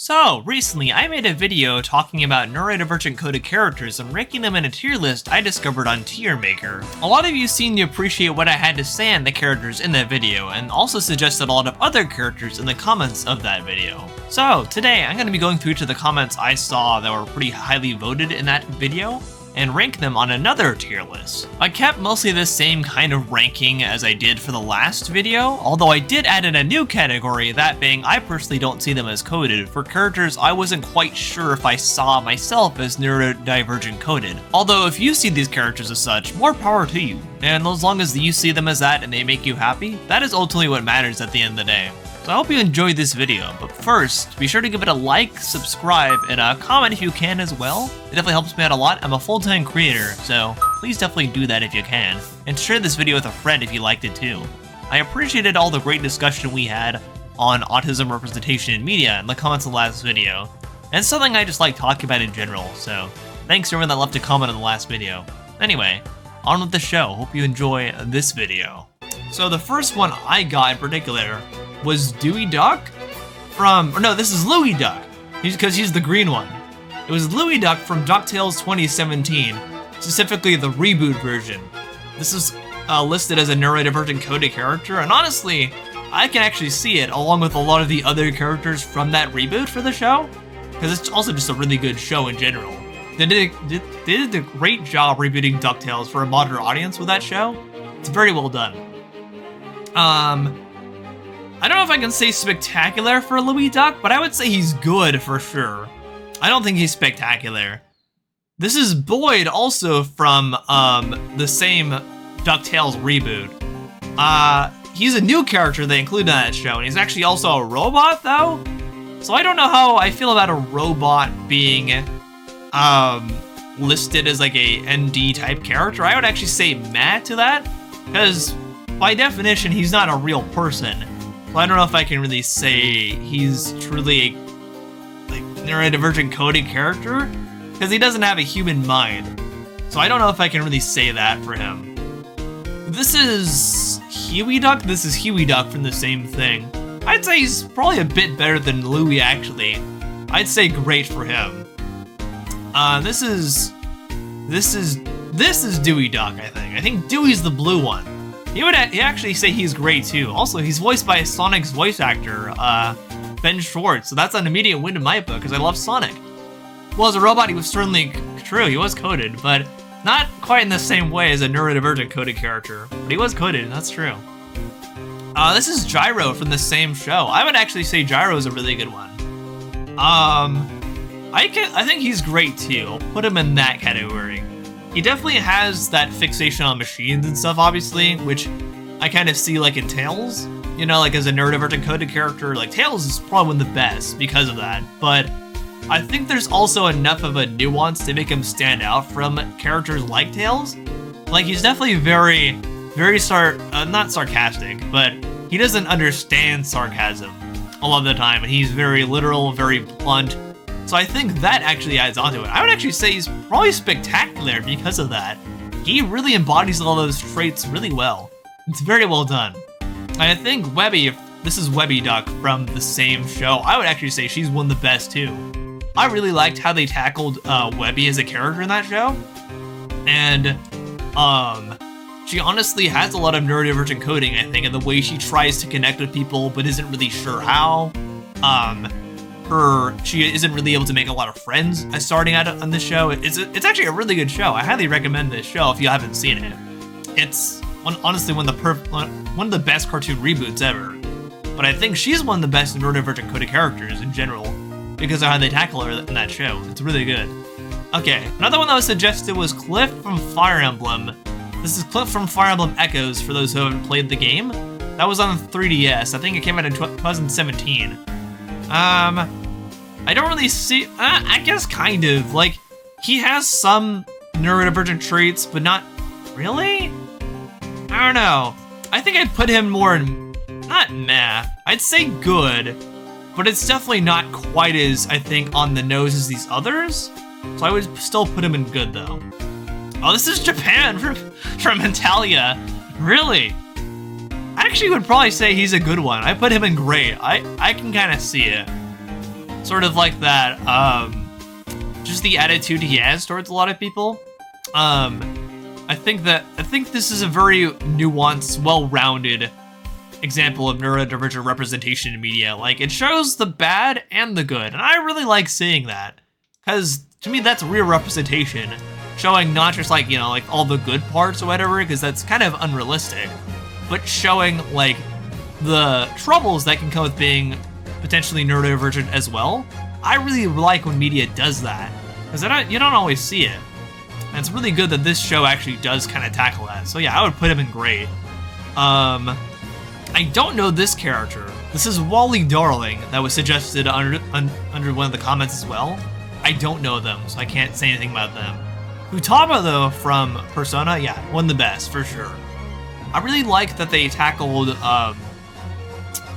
So, recently I made a video talking about neurodivergent coded characters and ranking them in a tier list I discovered on Tier Maker. A lot of you seemed to appreciate what I had to say on the characters in that video, and also suggested a lot of other characters in the comments of that video. So, today I'm going to be going through each of the comments I saw that were pretty highly voted in that video, and rank them on another tier list. I kept mostly the same kind of ranking as I did for the last video, although I did add in a new category, that being I personally don't see them as coded, for characters I wasn't quite sure if I saw myself as neurodivergent coded. Although if you see these characters as such, more power to you. And as long as you see them as that and they make you happy, that is ultimately what matters at the end of the day. So I hope you enjoyed this video, but first, be sure to give it a like, subscribe, and comment if you can as well. It definitely helps me out a lot. I'm a full-time creator, so please definitely do that if you can. And share this video with a friend if you liked it too. I appreciated all the great discussion we had on autism representation in media in the comments of the last video. And it's something I just like talking about in general, so thanks to everyone that left a comment on the last video. Anyway, on with the show. Hope you enjoy this video. So the first one I got in particular was Dewey Duck this is Louie Duck, because he's the green one. It was Louie Duck from DuckTales 2017, specifically the reboot version. This is listed as a neurodivergent coded character, and honestly, I can actually see it along with a lot of the other characters from that reboot for the show, because it's also just a really good show in general. They did a great job rebooting DuckTales for a modern audience with that show. It's very well done. I don't know if I can say spectacular for Louie Duck, but I would say he's good for sure. I don't think he's spectacular. This is Boyd, also from the same DuckTales reboot. He's a new character they included in that show, and he's actually also a robot though. So I don't know how I feel about a robot being listed as like a ND type character. I would actually say meh to that, because by definition he's not a real person. So I don't know if I can really say he's truly a neurodivergent coded character, because he doesn't have a human mind. So I don't know if I can really say that for him. This is Huey Duck. This is Huey Duck from the same thing. I'd say he's probably a bit better than Louie actually. I'd say great for him. This is Dewey Duck, I think. I think Dewey's the blue one. He actually say he's great too. Also, he's voiced by Sonic's voice actor, Ben Schwartz, so that's an immediate win in my book, because I love Sonic. Well, as a robot, he was certainly true, he was coded, but not quite in the same way as a neurodivergent coded character. But he was coded, that's true. This is Gyro from the same show. I would actually say Gyro is a really good one. I think he's great too. I'll put him in that category. He definitely has that fixation on machines and stuff, obviously, which I kind of see like in Tails. You know, like as a neurodivergent coded character, like Tails is probably one of the best because of that. But I think there's also enough of a nuance to make him stand out from characters like Tails. Like he's definitely very not sarcastic, but he doesn't understand sarcasm a lot of the time, and he's very literal, very blunt. So I think that actually adds onto it. I would actually say he's probably spectacular because of that. He really embodies all those traits really well. It's very well done. And I think Webby, this is Webby Duck from the same show, I would actually say she's one of the best too. I really liked how they tackled Webby as a character in that show. And she honestly has a lot of neurodivergent coding, I think, in the way she tries to connect with people but isn't really sure how. She isn't really able to make a lot of friends starting out on this show. It's actually a really good show. I highly recommend this show if you haven't seen it. It's honestly one of the best cartoon reboots ever. But I think she's one of the best neurodivergent coded characters in general because of how they tackle her in that show. It's really good. Okay, another one that was suggested was Cliff from Fire Emblem. This is Cliff from Fire Emblem Echoes for those who haven't played the game. That was on 3DS. I think it came out in 2017. I don't really see, I guess kind of, like, he has some neurodivergent traits, but not really? I don't know. I think I'd put him more in, not meh, I'd say good, but it's definitely not quite as, I think, on the nose as these others, so I would still put him in good, though. Oh, this is Japan from Italia. Really? I actually would probably say he's a good one. I put him in great. I can kind of see it. sort of like that, just the attitude he has towards a lot of people. I think this is a very nuanced, well-rounded example of neurodivergent representation in media. Like, it shows the bad and the good, and I really like seeing that, because to me that's real representation, showing not just like, you know, like all the good parts or whatever, because that's kind of unrealistic, but showing like the troubles that can come with being potentially neurodivergent as well. I really like when media does that, because you don't always see it. And it's really good that this show actually does kind of tackle that. So yeah, I would put him in great. I don't know this character. This is Wally Darling that was suggested under one of the comments as well. I don't know them, so I can't say anything about them. Futaba though, from Persona, yeah, one of the best for sure. I really like that they tackled,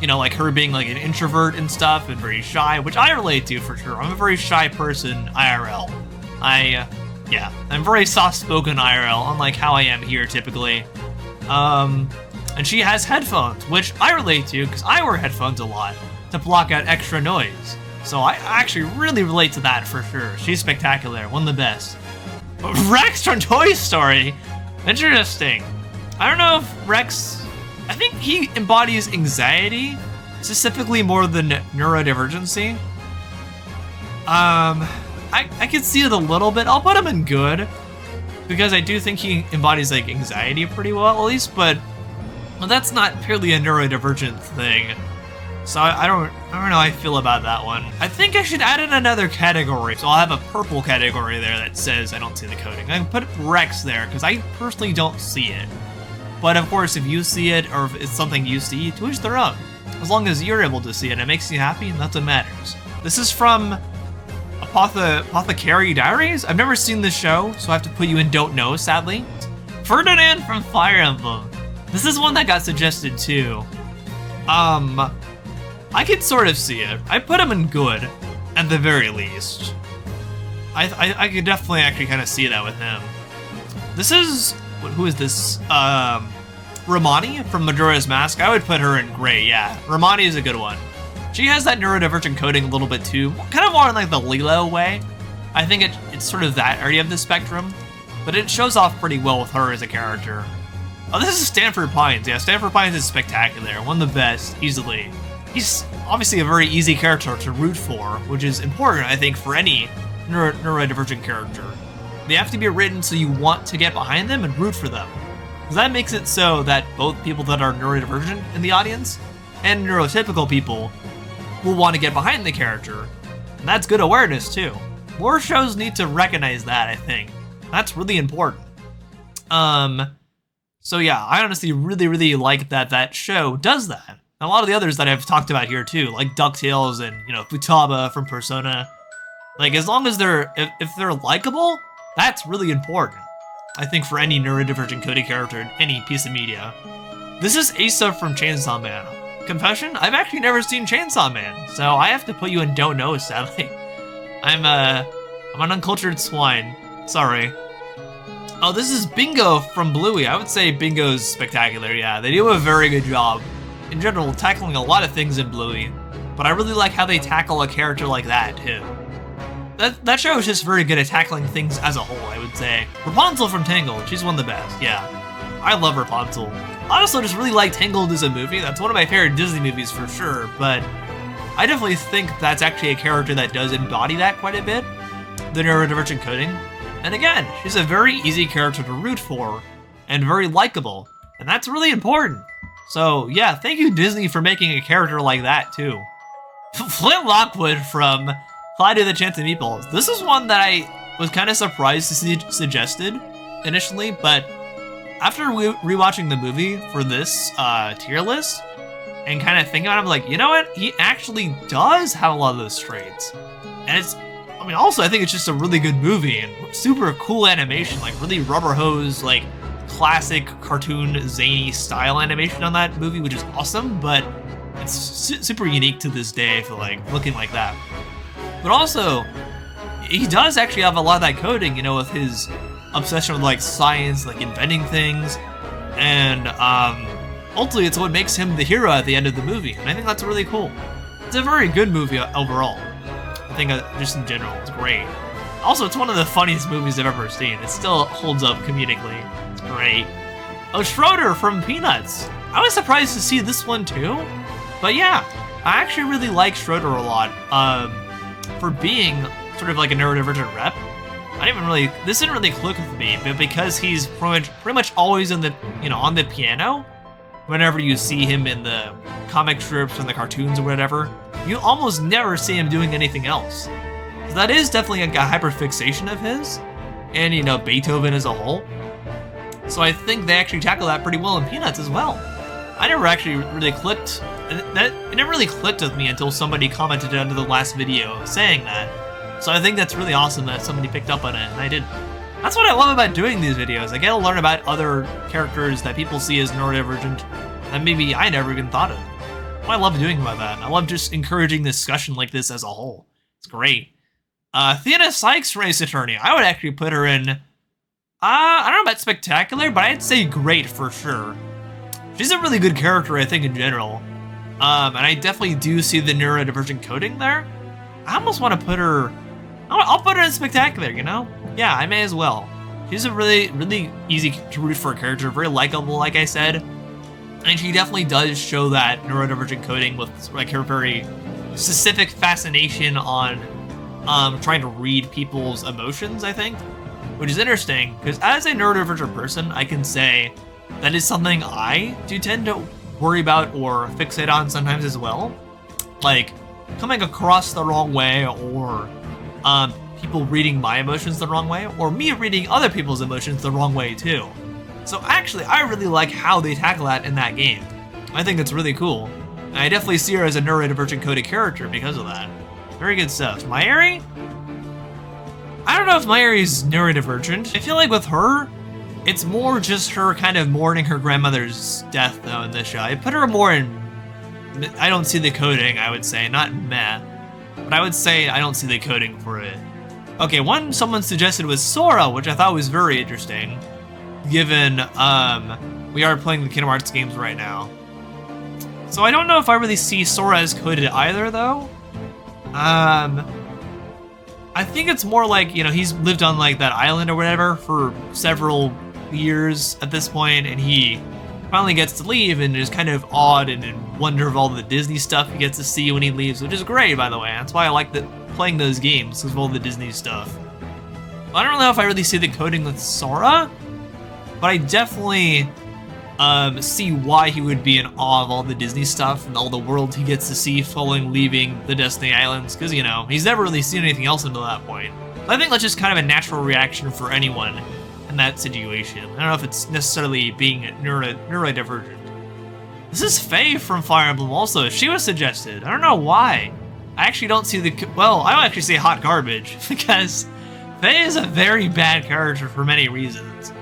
you know, like her being like an introvert and stuff and very shy, which I relate to for sure. I'm a very shy person IRL. Yeah, I'm very soft-spoken IRL, unlike how I am here typically. And she has headphones, which I relate to because I wear headphones a lot to block out extra noise. So I actually really relate to that for sure. She's spectacular, one of the best. Rex from Toy Story? Interesting. I don't know if Rex, I think he embodies anxiety, specifically more than neurodivergency. I can see it a little bit. I'll put him in good, because I do think he embodies like anxiety pretty well at least, but that's not purely a neurodivergent thing. So I don't know how I feel about that one. I think I should add in another category. So I'll have a purple category there that says I don't see the coding. I can put Rex there because I personally don't see it. But of course, if you see it or if it's something you see, to each their own. As long as you're able to see it, it makes you happy, and that's what matters. This is from Apothecary Diaries? I've never seen this show, so I have to put you in don't know, sadly. Ferdinand from Fire Emblem. This is one that got suggested too. I could sort of see it. I put him in good, at the very least. I could definitely actually kind of see that with him. This is, who is this? Romani from Majora's Mask. I would put her in gray, yeah. Romani is a good one. She has that neurodivergent coding a little bit too, kind of more in like the Lilo way. I think it's sort of that area of the spectrum, but it shows off pretty well with her as a character. Oh, this is Stanford Pines. Yeah, Stanford Pines is spectacular. One of the best, easily. He's obviously a very easy character to root for, which is important, I think, for any neurodivergent character. They have to be written so you want to get behind them and root for them. Because that makes it so that both people that are neurodivergent in the audience and neurotypical people will want to get behind the character. And that's good awareness, too. More shows need to recognize that, I think. That's really important. So yeah, I honestly really like that show does that. And a lot of the others that I've talked about here too, like DuckTales and, you know, Futaba from Persona. Like, as long as if they're likable, that's really important. I think for any neurodivergent coded character in any piece of media. This is Asa from Chainsaw Man. Confession? I've actually never seen Chainsaw Man, so I have to put you in don't know, sadly. I'm an uncultured swine. Sorry. Oh, this is Bingo from Bluey. I would say Bingo's spectacular, yeah. They do a very good job, in general, tackling a lot of things in Bluey. But I really like how they tackle a character like that, too. That show is just very good at tackling things as a whole, I would say. Rapunzel from Tangled, she's one of the best, yeah. I love Rapunzel. I also just really like Tangled as a movie. That's one of my favorite Disney movies for sure, but I definitely think that's actually a character that does embody that quite a bit, the neurodivergent coding. And again, she's a very easy character to root for, and very likable, and that's really important. So yeah, thank you Disney for making a character like that too. Flint Lockwood from Clyde and the Chance of Meatballs. This is one that I was kind of surprised to see suggested initially, but after rewatching the movie for this tier list, and kind of thinking about it, I'm like, you know what? He actually does have a lot of those traits. And it's, I mean, also, I think it's just a really good movie and super cool animation, like really rubber hose, like classic cartoon zany style animation on that movie, which is awesome, but it's super unique to this day for like looking like that. But also, he does actually have a lot of that coding, you know, with his obsession with like science, like inventing things, and ultimately it's what makes him the hero at the end of the movie, and I think that's really cool. It's a very good movie overall. I think just in general, it's great. Also, it's one of the funniest movies I've ever seen. It still holds up comedically. It's great. Oh, Schroeder from Peanuts. I was surprised to see this one too. But yeah, I actually really like Schroeder a lot. For being sort of like a neurodivergent rep. This didn't really click with me, but because he's pretty much always in the, on the piano, whenever you see him in the comic strips and the cartoons or whatever, you almost never see him doing anything else. So that is definitely a hyperfixation of his, and Beethoven as a whole. So I think they actually tackle that pretty well in Peanuts as well. I never actually really clicked, it never really clicked with me until somebody commented under the last video saying that. So I think that's really awesome that somebody picked up on it, and I didn't. That's what I love about doing these videos. I get to learn about other characters that people see as neurodivergent that maybe I never even thought of. What I love doing about that. I love just encouraging discussion like this as a whole. It's great. Theana Sykes, race attorney. I would actually put her in, I don't know about spectacular, but I'd say great for sure. She's a really good character, I think, in general. And I definitely do see the neurodivergent coding there. I almost want to put her, I'll put her in spectacular, Yeah, I may as well. She's a really, really easy to root for character, very likable, like I said. And she definitely does show that neurodivergent coding with like her very specific fascination on trying to read people's emotions, I think. Which is interesting, because as a neurodivergent person, I can say that is something I do tend to worry about or fixate on sometimes as well. Like, coming across the wrong way, or people reading my emotions the wrong way, or me reading other people's emotions the wrong way too. So actually, I really like how they tackle that in that game. I think it's really cool. And I definitely see her as a neurodivergent coded character because of that. Very good stuff. Mayuri? I don't know if Mayuri's neurodivergent. I feel like with her, it's more just her kind of mourning her grandmother's death though in this show. I put her more in, I don't see the coding, I would say, not meh, but I would say I don't see the coding for it. Okay, one someone suggested was Sora, which I thought was very interesting, given we are playing the Kingdom Hearts games right now. So I don't know if I really see Sora as coded either, though. I think it's more like, he's lived on like that island or whatever for several years at this point, and he finally gets to leave and is kind of awed and in wonder of all the Disney stuff he gets to see when he leaves, which is great, by the way. That's why I like playing those games, because of all the Disney stuff. I don't know if I really see the coding with Sora, but I definitely see why he would be in awe of all the Disney stuff and all the world he gets to see following leaving the Destiny Islands, because, he's never really seen anything else until that point. So I think that's just kind of a natural reaction for anyone in that situation. I don't know if it's necessarily being neurodivergent. This is Faye from Fire Emblem also. She was suggested. I don't know why. I actually don't see well, I would actually say hot garbage, because Faye is a very bad character for many reasons.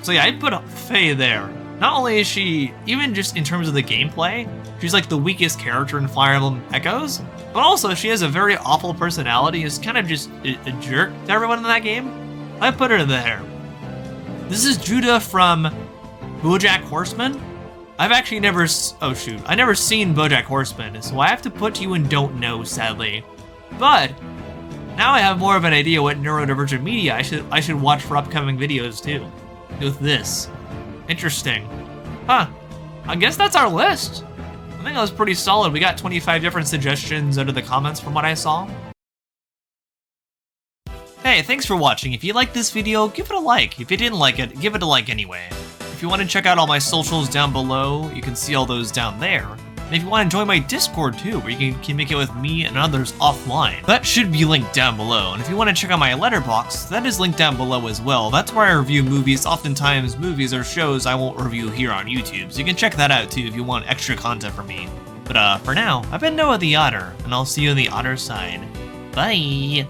So yeah, I'd put Faye there. Not only is she, even just in terms of the gameplay, she's like the weakest character in Fire Emblem Echoes, but also she has a very awful personality, is kind of just a jerk to everyone in that game. I put her there. This is Judah from BoJack Horseman. I've actually never, I never seen BoJack Horseman, so I have to put you in don't know, sadly. But now I have more of an idea what neurodivergent media I should watch for upcoming videos too. With this. Interesting. Huh. I guess that's our list. I think that was pretty solid. We got 25 different suggestions under the comments from what I saw. Hey, thanks for watching. If you liked this video, give it a like. If you didn't like it, give it a like anyway. If you want to check out all my socials down below, you can see all those down there. And if you want to join my Discord too, where you can communicate with me and others offline, that should be linked down below. And if you want to check out my Letterboxd, that is linked down below as well. That's where I review movies, oftentimes movies or shows I won't review here on YouTube. So you can check that out too if you want extra content from me. But for now, I've been Noah the Otter, and I'll see you on the Otter side. Bye!